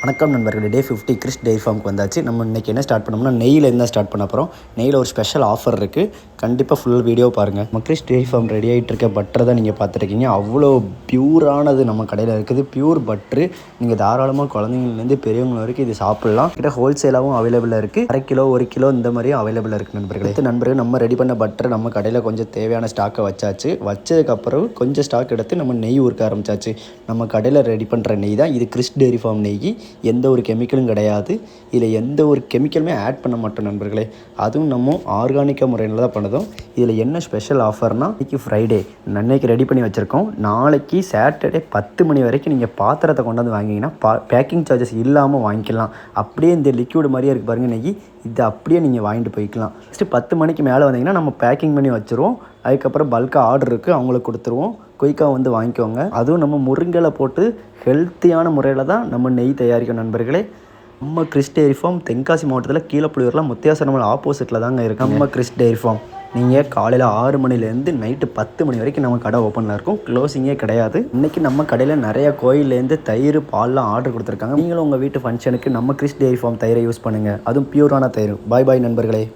வணக்கம் நண்பர்களே, டே 50 Chris dairy ஃபார்முக்கு வந்தாச்சு. நம்ம இன்றைக்கி என்ன ஸ்டார்ட் பண்ணோம்னா நெய்யில் தான் ஸ்டார்ட் பண்ண போகிறோம். நெய்யில் ஒரு ஸ்பெஷல் ஆஃபர் இருக்குது, கண்டிப்பாக ஃபுல் வீடியோ பாருங்கள். நம்ம கிறிஸ் டெய்ரி ஃபார்ம் ரெடி ஆகிட்டு இருக்க பட்டரை தான் நீங்கள் பார்த்துருக்கீங்க. அவ்வளோ பியூரானது நம்ம கடையில் இருக்குது. Pure butter. நீங்கள் தாராளமாக குழந்தைங்கள்லேருந்து பெரியவங்க வரைக்கும் இது சாப்பிட்லாம். கிட்ட ஹோல்சேலாகவும் அவைலபிளாக இருக்குது. 1/2 கிலோ 1 கிலோ இந்த மாதிரியும் அவைலபிளாக இருக்குது நண்பர்களே. நண்பர்கள், நம்ம ரெடி பண்ண பட்டரை நம்ம கடையில் கொஞ்சம் தேவையான ஸ்டாக்கை வச்சாச்சு. வச்சதுக்கப்புறம் கொஞ்சம் ஸ்டாக் எடுத்து நம்ம நெய் ஊற்ற ஆரம்பிச்சாச்சு. நம்ம கடையில் ரெடி பண்ணுற நெய் தான் இது. கிறிஸ் டெய்ரி ஃபார்ம் நெய். எந்த ஒரு கெமிக்கலும் கிடையாது. இதில் எந்த ஒரு கெமிக்கலுமே ஆட் பண்ண மாட்டோம் நண்பர்களே. அதுவும் நம்ம ஆர்கானிக்காக முறையில் தான் பண்ணுறோம். இதில் என்ன ஸ்பெஷல் ஆஃபர்னால், இன்றைக்கி ஃப்ரைடே அன்னைக்கு ரெடி பண்ணி வச்சுருக்கோம். நாளைக்கு சாட்டர்டே 10 மணி வரைக்கும் நீங்கள் பாத்திரத்தை கொண்டாந்து வாங்கிங்கன்னா பேக்கிங் சார்ஜஸ் இல்லாமல் வாங்கிக்கலாம். அப்படியே இந்த லிக்விட் மாதிரியே இருக்குது பாருங்கள் நெய். இதை அப்படியே நீங்கள் வாங்கிட்டு போய்க்கலாம். ஃபஸ்ட்டு 10 மணிக்கு மேலே வந்தீங்கன்னா நம்ம பேக்கிங் பண்ணி வச்சுருவோம். அதுக்கப்புறம் பல்காக ஆர்டர் இருக்குது, அவங்களுக்கு கொடுத்துருவோம். குயிக்காக வந்து வாங்கிக்கோங்க. அதுவும் நம்ம முருங்கலை போட்டு ஹெல்த்தியான முறையில் தான் நம்ம நெய் தயாரிக்கும் நண்பர்களே. நம்ம கிறிஸ் டெய்ரி ஃபார்ம் தென்காசி மாவட்டத்தில் கீழப்புலியூரில் முத்தியாசனமல் ஆப்போசிட்டில் தாங்க இருக்குது நம்ம கிறிஸ் டெய்ரி ஃபார்ம். நீங்கள் காலையில் 6 மணிலேருந்து நைட்டு 10 மணி வரைக்கும் நம்ம கடை ஓப்பனில் இருக்கும். க்ளோசிங்கே கிடையாது. இன்றைக்கி நம்ம கடையில் நிறையா கோயிலேருந்து தயிர் பால்லாம் ஆர்டர் கொடுத்துருக்காங்க. நீங்களும் உங்கள் வீட்டு ஃபங்க்ஷனுக்கு நம்ம கிறிஸ் டெய்ரி ஃபார்ம் தயிரை யூஸ் பண்ணுங்கள். அதுவும் பியூரான தயிர். பாய் பாய் நண்பர்களே.